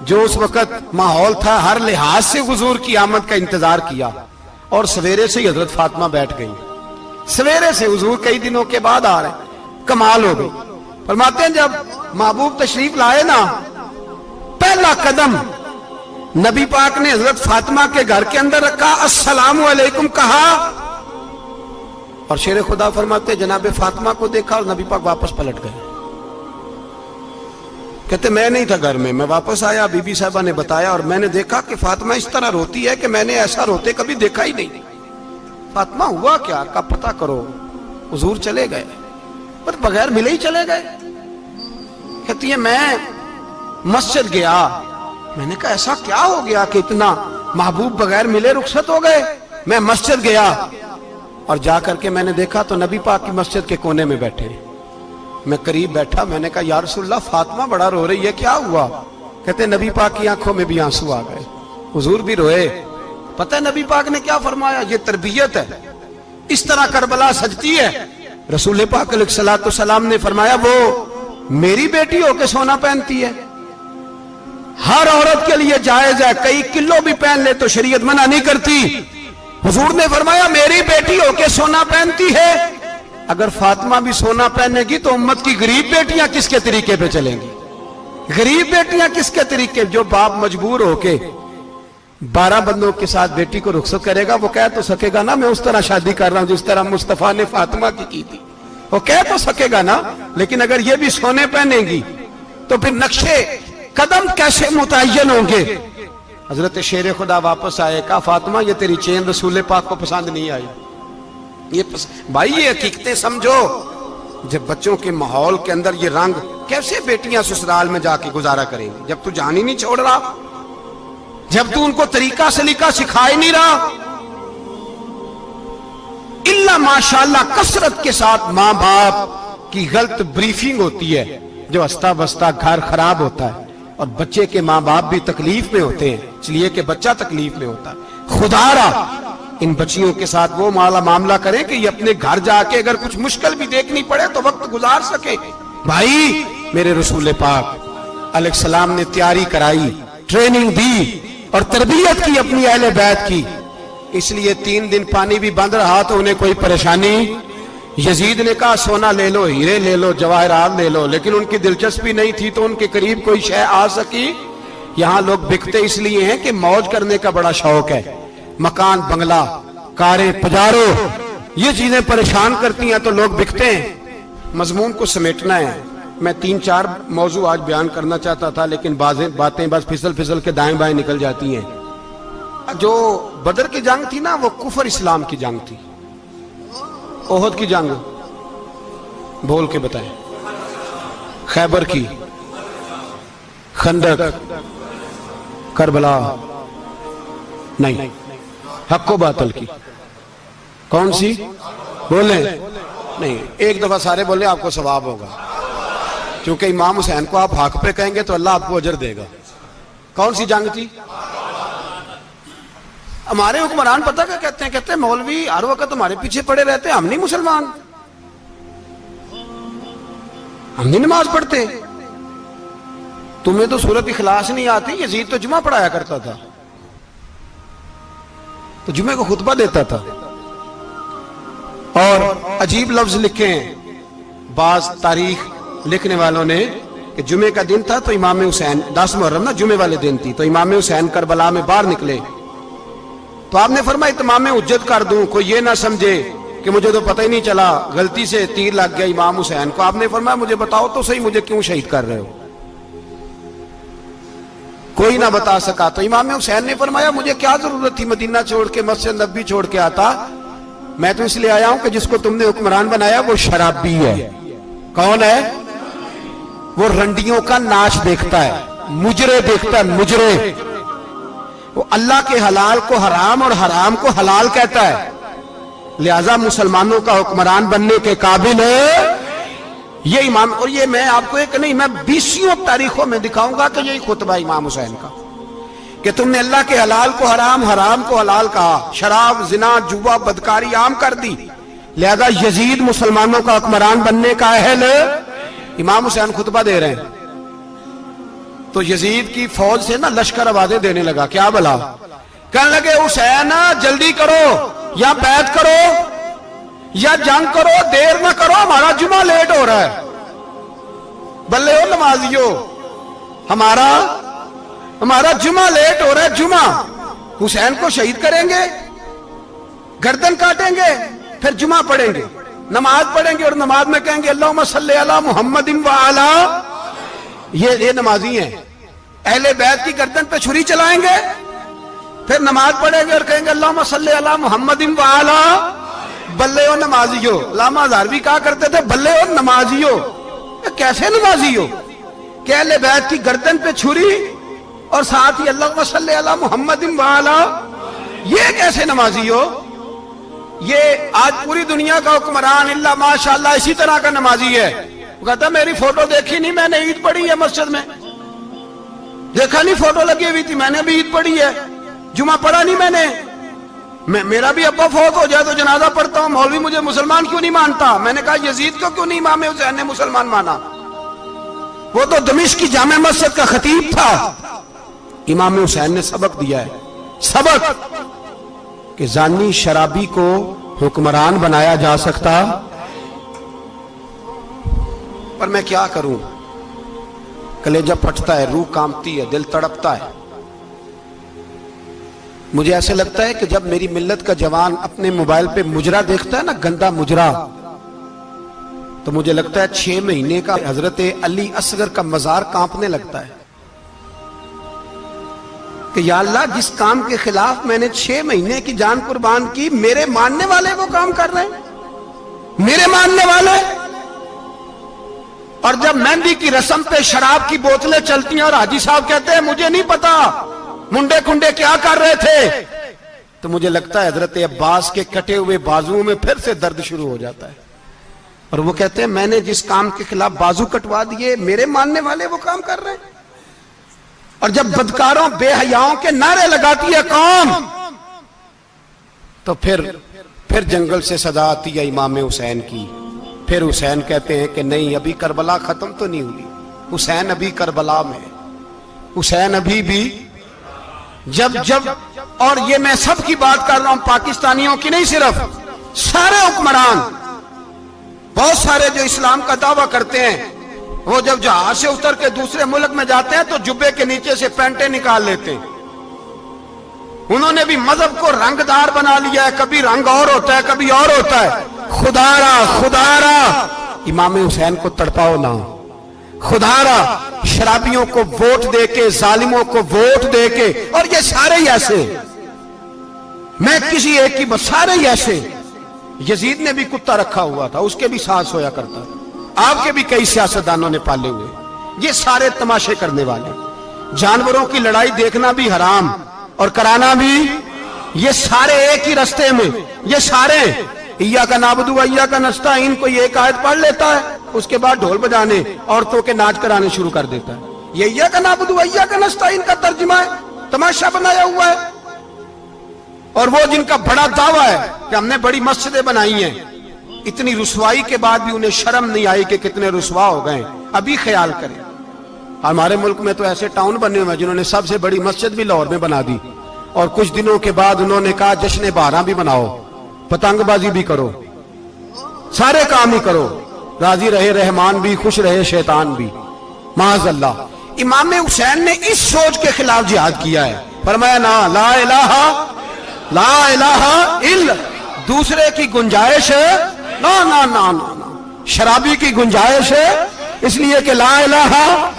جو اس وقت ماحول تھا ہر لحاظ سے حضور کی آمد کا انتظار کیا، اور سویرے سے ہی حضرت فاطمہ بیٹھ گئی۔ سویرے سے حضور کئی دنوں کے بعد آ رہے ہیں، کمال ہو گئی۔ فرماتے ہیں جب محبوب تشریف لائے نا، پہلا قدم نبی پاک نے حضرت فاطمہ کے گھر کے اندر رکھا، السلام علیکم کہا، اور شیر خدا فرماتے جناب فاطمہ کو دیکھا اور نبی پاک واپس پلٹ گئے۔ کہتے میں نہیں تھا گھر میں واپس آیا، بی بی صاحبہ نے بتایا اور میں نے دیکھا کہ فاطمہ اس طرح روتی ہے کہ میں نے ایسا روتے کبھی دیکھا ہی نہیں۔ فاطمہ ہوا کیا کا پتہ کرو۔ حضور چلے گئے پر بغیر ملے ہی چلے گئے۔ کہتی ہے میں مسجد گیا، میں نے کہا ایسا کیا ہو گیا کہ اتنا محبوب بغیر ملے رخصت ہو گئے؟ میں مسجد گیا اور جا کر کے میں نے دیکھا تو نبی پاک کی مسجد کے کونے میں بیٹھے۔ میں قریب بیٹھا، میں نے کہا یا رسول اللہ فاطمہ بڑا رو رہی ہے، کیا ہوا؟ کہتے نبی پاک کی آنکھوں میں بھی آنسو آ گئے، حضور بھی روئے۔ پتہ ہے نبی پاک نے کیا فرمایا؟ یہ تربیت ہے، اس طرح کربلا سجتی ہے۔ رسول پاک علیہ السلام نے فرمایا وہ میری بیٹی ہو کے سونا پہنتی ہے، ہر عورت کے لیے جائز ہے، کئی کلو بھی پہن لے تو شریعت منع نہیں کرتی۔ حضور نے فرمایا میری بیٹی ہو کے سونا پہنتی ہے، اگر فاطمہ بھی سونا پہنے گی تو امت کی غریب بیٹیاں کس کے طریقے پہ چلیں گی؟ غریب بیٹیاں کس کے طریقے؟ جو باپ مجبور ہو کے 12 بندوں کے ساتھ بیٹی کو رخصت کرے گا وہ کہہ تو سکے گا نا میں اس طرح شادی کر رہا ہوں جس طرح مصطفیٰ نے فاطمہ کی تھی، وہ کہہ تو سکے گا نا۔ لیکن اگر یہ بھی سونے پہنے گی تو پھر نقشے قدم کیسے متعین ہوں گے؟ حضرت شیر خدا واپس آئے، کہا فاطمہ یہ تیری چین رسول پاک کو پسند نہیں آئی۔ بھائی یہ حقیقتیں سمجھو، جب بچوں کے ماحول کے اندر یہ رنگ، کیسے بیٹیاں سسرال میں جا کے گزارا کریں گی جب تو جان ہی نہیں چھوڑ رہا، جب تو ان کو طریقہ سلیقہ سکھا ہی نہیں رہا؟ الا ماشاءاللہ کثرت کے ساتھ ماں باپ کی غلط بریفنگ ہوتی ہے، جو ہستا بستا گھر خراب ہوتا ہے، اور بچے کے ماں باپ بھی تکلیف میں ہوتے ہیں، اس لیے کہ بچہ تکلیف میں ہوتا ہے۔ خدا را ان بچیوں کے ساتھ وہ معاملہ کریں کہ یہ اپنے گھر جا کے اگر کچھ مشکل بھی دیکھنی پڑے تو وقت گزار سکے. بھائی میرے رسول پاک علیہ السلام نے تیاری کرائی، ٹریننگ دی اور تربیت کی اپنی اہل بیت کی، اس لیے 3 دن پانی بھی بند رہا تو انہیں کوئی پریشانی. یزید نے کہا سونا لے لو، ہیرے لے لو، جواہرات لے لو، لیکن ان کی دلچسپی نہیں تھی تو ان کے قریب کوئی شے آ سکی. یہاں لوگ بکتے اس لیے ہیں کہ موج کرنے کا بڑا شوق ہے. مکان، بنگلہ، کاریں، پجارو، یہ چیزیں پریشان کرتی ہیں تو لوگ بکتے ہیں. مضمون کو سمیٹنا ہے. میں 3-4 موضوع آج بیان کرنا چاہتا تھا لیکن باتیں بس پھسل کے دائیں بائیں نکل جاتی ہیں. جو بدر کی جنگ تھی نا وہ کفر اسلام کی جنگ تھی. احد کی جنگ بول کے بتائیں. خیبر کی، خندق، کربلا نہیں، حق و باطل کی. کون سی بولیں؟ نہیں، ایک دفعہ سارے بولیں آپ کو ثواب ہوگا، کیونکہ امام حسین کو آپ حق پہ کہیں گے تو اللہ آپ کو اجر دے گا. کون سی جنگ تھی؟ ہمارے حکمران پتہ کیا کہتے ہیں مولوی ہر وقت ہمارے پیچھے پڑے رہتے ہیں، ہم نہیں مسلمان، ہم نہیں نماز پڑھتے، تمہیں تو سورۃ اخلاص نہیں آتی. یزید تو جمعہ پڑھایا کرتا تھا، تو جمعے کو خطبہ دیتا تھا. اور عجیب لفظ لکھے ہیں بعض تاریخ لکھنے والوں نے کہ جمعے کا دن تھا تو امام حسین 10 محرم نا جمعے والے دن تھی، تو امام حسین کربلا میں باہر نکلے تو آپ نے فرمایا اتمام حجت کر دوں، کوئی یہ نہ سمجھے کہ مجھے تو پتہ ہی نہیں چلا، غلطی سے تیر لگ گیا امام حسین کو. آپ نے فرمایا مجھے بتاؤ تو صحیح مجھے کیوں شہید کر رہے ہو؟ کوئی نہ بتا سکا. تو امام حسین نے فرمایا مجھے کیا ضرورت تھی مدینہ چھوڑ کے، مسجد نبوی چھوڑ کے آتا، میں تو اس لیے آیا ہوں کہ جس کو تم نے حکمران بنایا وہ شرابی ہے. کون ہے؟ وہ رنڈیوں کا ناچ دیکھتا ہے، مجرے دیکھتا ہے، مجرے. وہ اللہ کے حلال کو حرام اور حرام کو حلال کہتا ہے، لہذا مسلمانوں کا حکمران بننے کے قابل ہے یہ امام. اور یہ میں آپ کو ایک نہیں، میں 20 تاریخوں میں دکھاؤں گا کہ یہی خطبہ امام حسین کا کہ تم نے اللہ کے حلال کو حرام، حرام کو حلال کہا، شراب، زنا، جوا، بدکاری عام کر دی، لہذا یزید مسلمانوں کا حکمران بننے کا اہل. امام حسین خطبہ دے رہے ہیں تو یزید کی فوج سے نا لشکر آوازیں دینے لگا. کیا بلا؟ کہنے لگے حسین جلدی کرو، یا بیعت کرو یا جنگ کرو، دیر نہ کرو، ہمارا جمعہ لیٹ ہو رہا ہے. بلے ہو نمازیو، ہمارا جمعہ لیٹ ہو رہا ہے. جمعہ حسین کو شہید کریں گے، گردن کاٹیں گے، پھر جمعہ پڑھیں گے، نماز پڑھیں گے اور نماز میں کہیں گے اللہم صلی علی محمد وعلی. یہ نمازی ہیں. اہل بیت کی گردن پہ چھری چلائیں گے، پھر نماز پڑھیں گے اور کہیں گے اللہم صلی علی محمد وعلی. بلے ہو نمازیو. علامہ ہزاروی کہا کرتے تھے بلے ہو نمازیو. کیسے نمازی ہو کہ اہل بیت کی گردن پہ چھری اور ساتھ ہی اللہم صلی علی محمد وعلی؟ یہ کیسے نمازی ہو؟ یہ آج پوری دنیا کا حکمران اللہ ماشاءاللہ اسی طرح کا نمازی ہے. وہ کہتا میری فوٹو دیکھی نہیں، میں نے عید پڑھی ہے مسجد میں، دیکھا نہیں فوٹو لگی ہوئی تھی، میں نے بھی عید پڑھی ہے، جمعہ پڑھا نہیں میں نے. میرا بھی ابا فوت ہو جائے تو جنازہ پڑھتا ہوں، مولوی مجھے مسلمان کیوں نہیں مانتا؟ میں نے کہا یزید کو کیوں نہیں امام حسین نے مسلمان مانا؟ وہ تو دمشق کی جامع مسجد کا خطیب تھا. امام حسین نے سبق دیا ہے، سبق کہ زانی شرابی کو حکمران بنایا جا سکتا. پر میں کیا کروں، کلیجہ پھٹتا ہے، روح کانپتی ہے، دل تڑپتا ہے. مجھے ایسے لگتا ہے کہ جب میری ملت کا جوان اپنے موبائل پہ مجرا دیکھتا ہے نا، گندا مجرا، تو مجھے لگتا ہے 6 مہینے کا حضرت علی اصغر کا مزار کانپنے لگتا ہے کہ یا اللہ جس کام کے خلاف میں نے 6 مہینے کی جان قربان کی، میرے ماننے والے وہ کام کر رہے ہیں، میرے ماننے والے. اور جب مہندی کی رسم پہ شراب کی بوتلیں چلتی ہیں اور حاجی صاحب کہتے ہیں مجھے نہیں پتا منڈے کنڈے کیا کر رہے تھے، تو مجھے لگتا ہے حضرت عباس کے کٹے ہوئے بازوؤں میں پھر سے درد شروع ہو جاتا ہے. اور وہ کہتے ہیں میں نے جس کام کے خلاف بازو کٹوا دیے، میرے ماننے والے وہ کام کر رہے ہیں. اور جب بدکاروں بے حیاؤں کے نعرے لگاتی ہے قوم تو پھر جنگل سے صدا آتی ہے امام حسین کی. پھر حسین کہتے ہیں کہ نہیں، ابھی کربلا ختم تو نہیں ہوئی، حسین ابھی کربلا میں، حسین ابھی بھی جب اور یہ میں سب کی بات کر رہا ہوں، پاکستانیوں کی نہیں، صرف سارے حکمران، بہت سارے جو اسلام کا دعویٰ کرتے ہیں، وہ جب جہاز سے اتر کے دوسرے ملک میں جاتے ہیں تو جبے کے نیچے سے پینٹیں نکال لیتے ہیں. انہوں نے بھی مذہب کو رنگ دار بنا لیا ہے، کبھی رنگ اور ہوتا ہے کبھی اور ہوتا ہے. خدا را امام حسین کو تڑپاؤ نہ، خدا را شرابیوں کو ووٹ دے کے، ظالموں کو ووٹ دے کے، اور یہ سارے ہی ایسے، میں کسی ایک کی بس، سارے ہی ایسے. یزید نے بھی کتا رکھا ہوا تھا، اس کے بھی سانس ہویا کرتا تھا، آپ کے بھی کئی سیاستدانوں نے پالے ہوئے. یہ سارے تماشے کرنے والے، جانوروں کی لڑائی دیکھنا بھی حرام اور کرانا بھی، یہ سارے ایک ہی رستے میں، یہ سارے ایاک نعبد و ایاک نستعین کوئی ایک آیت پڑھ لیتا ہے، اس کے بعد ڈھول بجانے، عورتوں کے ناچ کرانے شروع کر دیتا ہے. یہ ایاک نعبد و ایاک نستعین کا ترجمہ ہے، تماشا بنایا ہوا ہے. اور وہ جن کا بڑا دعویٰ ہے کہ ہم نے بڑی مسجدیں بنائی ہیں، اتنی رسوائی کے بعد بھی انہیں شرم نہیں آئی کہ کتنے رسوا ہو گئے. ابھی خیال کریں، ہمارے ملک میں تو ایسے ٹاؤن بنے ہوئے ہیں جنہوں نے سب سے بڑی مسجد بھی لاہور میں بنا دی، اور کچھ دنوں کے بعد انہوں نے کہا جشن بہاراں بھی بناؤ، پتنگ بازی بھی کرو، سارے کام ہی کرو، راضی رہے رحمان بھی، خوش رہے شیطان بھی. معاذ اللہ. امام حسین نے اس سوچ کے خلاف جہاد کیا ہے، فرمایا نا لا الہ الا، دوسرے کی گنجائش ہے نا، شرابی کی گنجائش ہے، اس لیے کہ لا الہ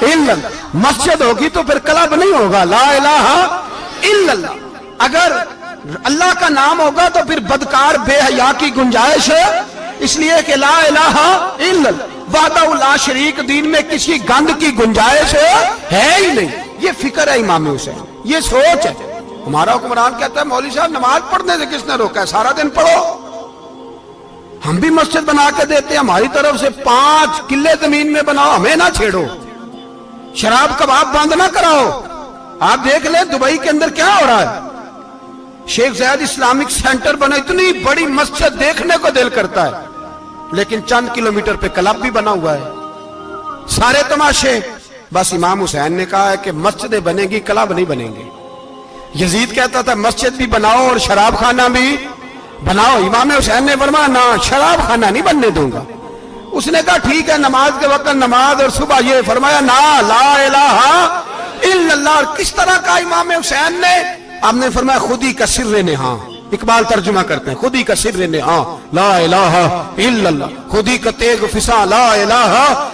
الا، مسجد ہوگی تو پھر کلب نہیں ہوگا، لا الہ الا اللہ. اگر اللہ کا نام ہوگا تو پھر بدکار بے حیا کی گنجائش ہے، اس لیے کہ لا الہ الا اللہ، وحدہ لا شریک، دین میں کسی گند کی گنجائش ہے ہی نہیں. یہ فکر ہے امام حسین، یہ سوچ ہے. ہمارا حکمران کہتا ہے مولوی صاحب نماز پڑھنے سے کس نے روکا ہے، سارا دن پڑھو. ہم بھی مسجد بنا کے دیتے ہیں، ہماری طرف سے 5 کلے زمین میں بناؤ، ہمیں نہ چھیڑو. شراب کباب بند نہ کراؤ. آپ دیکھ لیں دبئی کے اندر کیا ہو رہا ہے، شیخ زید اسلامک سینٹر بنا، اتنی بڑی مسجد دیکھنے کو دل کرتا ہے، لیکن چند کلومیٹر پہ کلب بھی بنا ہوا ہے، سارے تماشے. بس امام حسین نے کہا ہے کہ مسجدیں بنے گی، کلب نہیں بنیں گے. یزید کہتا تھا مسجد بھی بناؤ اور شراب خانہ بھی بناؤ. امام حسین نے فرمایا نہ، شراب خانہ نہیں بننے دوں گا. اس نے کہا ٹھیک ہے، نماز کے وقت نماز اور صبح یہ. فرمایا نا لا الہ الا اللہ. اور کس طرح کا امام حسین نے، آپ نے فرمایا خودی کا سر نہاں. اقبال ترجمہ کرتے ہیں خودی کا سر نہاں لا الہ الا اللہ، خودی کا تیغ فساں لا الہ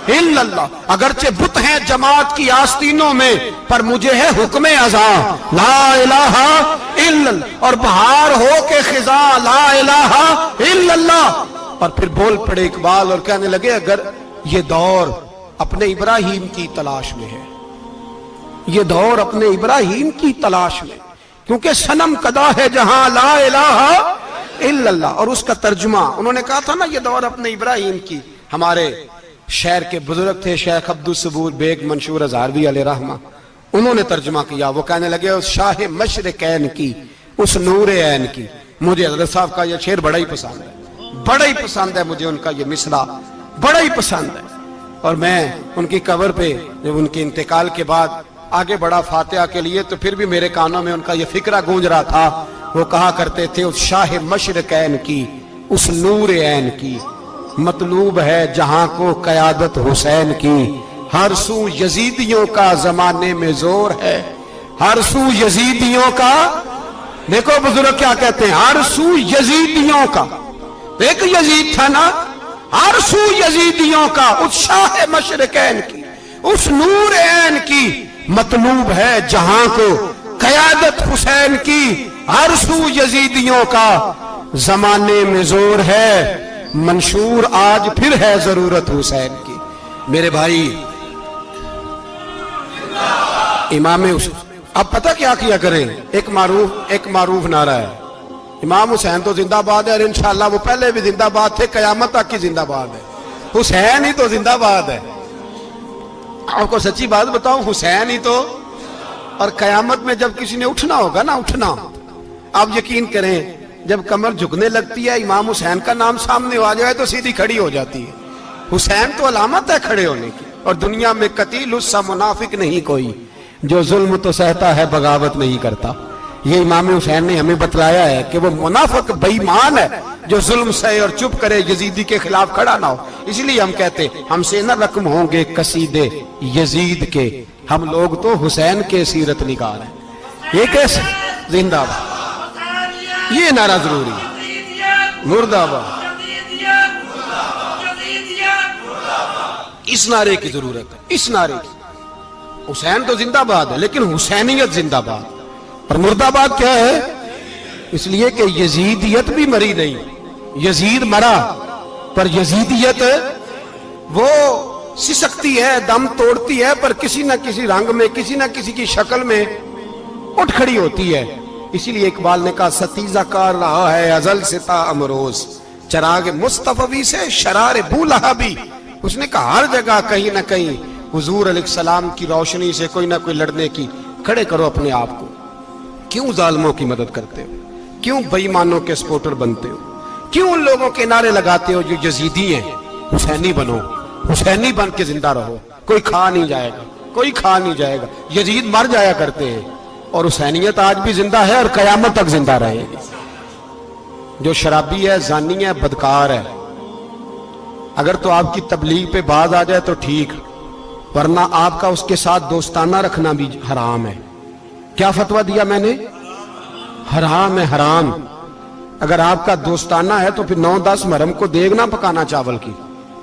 الا اللہ. اگرچہ بت ہیں جماعت کی آستینوں میں، پر مجھے ہے حکم ازاں لا الہ الا اللہ. اور بہار ہو کے خزاں لا الہ الا اللہ. اور پھر بول پڑے اقبال اور کہنے لگے اگر یہ دور اپنے ابراہیم کی تلاش میں ہے، یہ دور اپنے ابراہیم کی تلاش میں، کیونکہ صنم کدا ہے جہاں لا الہ الا اللہ. اور اس کا ترجمہ انہوں نے کہا تھا نا، یہ دور اپنے ابراہیم کی. ہمارے شہر کے بزرگ تھے شیخ عبدالصبور بیگ منشور ہزاروی علیہ رحمہ، انہوں نے ترجمہ کیا. وہ کہنے لگے اس شاہ مشرقین کی، اس نور عین کی. مجھے حضرت صاحب کا یہ شعر بڑا ہی پسند ہے، بڑا ہی پسند ہے مجھے، ان کا یہ مصرع بڑا ہی پسند ہے. اور میں ان کی قبر پہ جب ان کے انتقال کے بعد آگے بڑھا فاتحہ کے لیے، تو پھر بھی میرے کانوں میں ان کا یہ فکرہ گونج رہا تھا. وہ کہا کرتے تھے اس شاہ مشرقین کی، اس نور عین کی، مطلوب ہے جہاں کو قیادت حسین کی. ہر سو یزیدیوں کا زمانے میں زور ہے، ہر سو یزیدیوں کا. دیکھو بزرگ کیا کہتے ہیں، ہر سو یزیدیوں کا. ایک یزید تھا نا، ہر سو یزیدیوں کا، اس شاہ مشرقین کی، اس نور عین کی، مطلوب ہے جہاں کو قیادت حسین کی. ہر سو یزیدیوں کا زمانے میں زور ہے، منشور آج پھر ہے ضرورت حسین کی. میرے بھائی امام حسین، اب پتہ کیا کریں، ایک معروف نعرہ ہے، امام حسین تو زندہ باد ہے، اور انشاءاللہ وہ پہلے بھی زندہ باد تھے، قیامت تک کی زندہ باد ہے. حسین ہی تو زندہ باد ہے. آپ کو سچی بات بتاؤں، حسین ہی تو. اور قیامت میں جب کسی نے اٹھنا ہوگا نا، اٹھنا، آپ یقین کریں جب کمر جھکنے لگتی ہے امام حسین کا نام سامنے آ جائے تو سیدھی کھڑی ہو جاتی ہے. حسین تو علامت ہے کھڑے ہونے کی. اور دنیا میں قتیل اس سا منافق نہیں کوئی جو ظلم تو سہتا ہے بغاوت نہیں کرتا. یہ امام حسین نے ہمیں بتلایا ہے کہ وہ منافق بے ایمان ہے جو ظلم سہے اور چپ کرے, یزیدی کے خلاف کھڑا نہ ہو. اس لیے ہم کہتے ہم سے نہ رقم ہوں گے قصیدے یزید کے, ہم لوگ تو حسین کے سیرت نگار ہیں. یہ کیسے زندہ باد, یہ نعرہ ضروری ہے. مرد آباد, اس نعرے کی ضرورت ہے, اس نعرے کی. حسین تو زندہ باد ہے لیکن حسینیت زندہ باد. اور مرد آباد کیا ہے؟ اس لیے کہ یزیدیت بھی مری نہیں, یزید مرا پر یزیدیت وہ سسکتی ہے, دم توڑتی ہے, پر کسی نہ کسی رنگ میں, کسی نہ کسی کی شکل میں اٹھ کھڑی ہوتی ہے. اسی لیے اقبال نے کہا ستیزہ کار رہا ہے ازل سے تا امروز, چراغ مصطفی سے شرار بو لہبی. اس نے کہا ہر جگہ کہیں نہ کہیں حضور علیہ السلام کی روشنی سے کوئی نہ کوئی لڑنے کی. کھڑے کرو اپنے آپ کو. کیوں ظالموں کی مدد کرتے ہو؟ کیوں بے ایمانوں کے سپورٹر بنتے ہو؟ کیوں ان لوگوں کے نعرے لگاتے ہو جو یزیدی ہیں؟ حسینی بنو, حسینی بن کے زندہ رہو. کوئی کھا نہیں جائے گا, کوئی کھا نہیں جائے گا. یزید مر جایا کرتے ہیں اور حسینیت آج بھی زندہ ہے اور قیامت تک زندہ رہے گی. جو شرابی ہے, زانی ہے, بدکار ہے, اگر تو آپ کی تبلیغ پہ باز آ جائے تو ٹھیک, ورنہ آپ کا اس کے ساتھ دوستانہ رکھنا بھی حرام ہے. کیا فتویٰ دیا میں نے؟ حرام ہے, حرام. اگر آپ کا دوستانہ ہے تو پھر 9-10 محرم کو دیگ نہ پکانا چاول کی,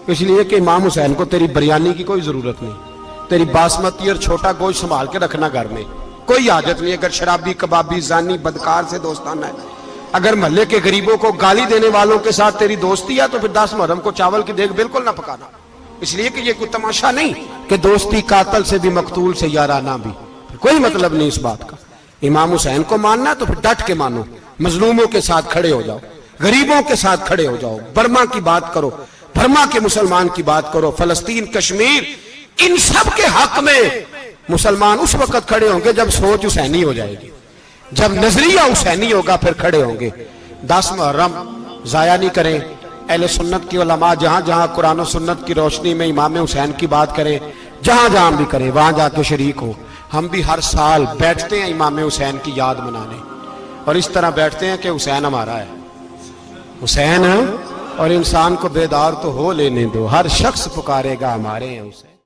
اس لیے کہ امام حسین کو تیری بریانی کی کوئی ضرورت نہیں. تیری باسمتی اور چھوٹا گوشت سنبھال کے رکھنا گھر میں, کوئی حاجت نہیں. اگر شرابی, کبابی, زانی, بدکار سے دوستانہ ہے, اگر محلے کے غریبوں کو گالی دینے والوں کے ساتھ تیری دوستی ہے تو پھر 10 محرم کو چاول کی دیگ بالکل نہ پکانا. اس لیے کہ یہ کوئی تماشا نہیں کہ دوستی قاتل سے بھی مقتول سے یارانہ بھی, کوئی مطلب نہیں اس بات کا. امام حسین کو ماننا تو پھر ڈٹ کے مانو, مظلوموں کے ساتھ کھڑے ہو جاؤ, غریبوں کے ساتھ کھڑے ہو جاؤ, برما کی بات کرو, برما کے مسلمان کی بات کرو, فلسطین, کشمیر, ان سب کے حق میں مسلمان اس وقت کھڑے ہوں گے جب سوچ حسینی ہو جائے گی, جب نظریہ حسینی ہوگا پھر کھڑے ہوں گے. 10 محرم ضائع نہیں کریں. اہل سنت کی علماء جہاں جہاں قرآن و سنت کی روشنی میں امام حسین کی بات کریں, جہاں جہاں بھی کریں, وہاں جا کے شریک ہو. ہم بھی ہر سال بیٹھتے ہیں امام حسین کی یاد منانے, اور اس طرح بیٹھتے ہیں کہ حسین ہمارا ہے, حسین ہے, اور انسان کو بیدار تو ہو لینے دو, ہر شخص پکارے گا ہمارے ہیں حسین.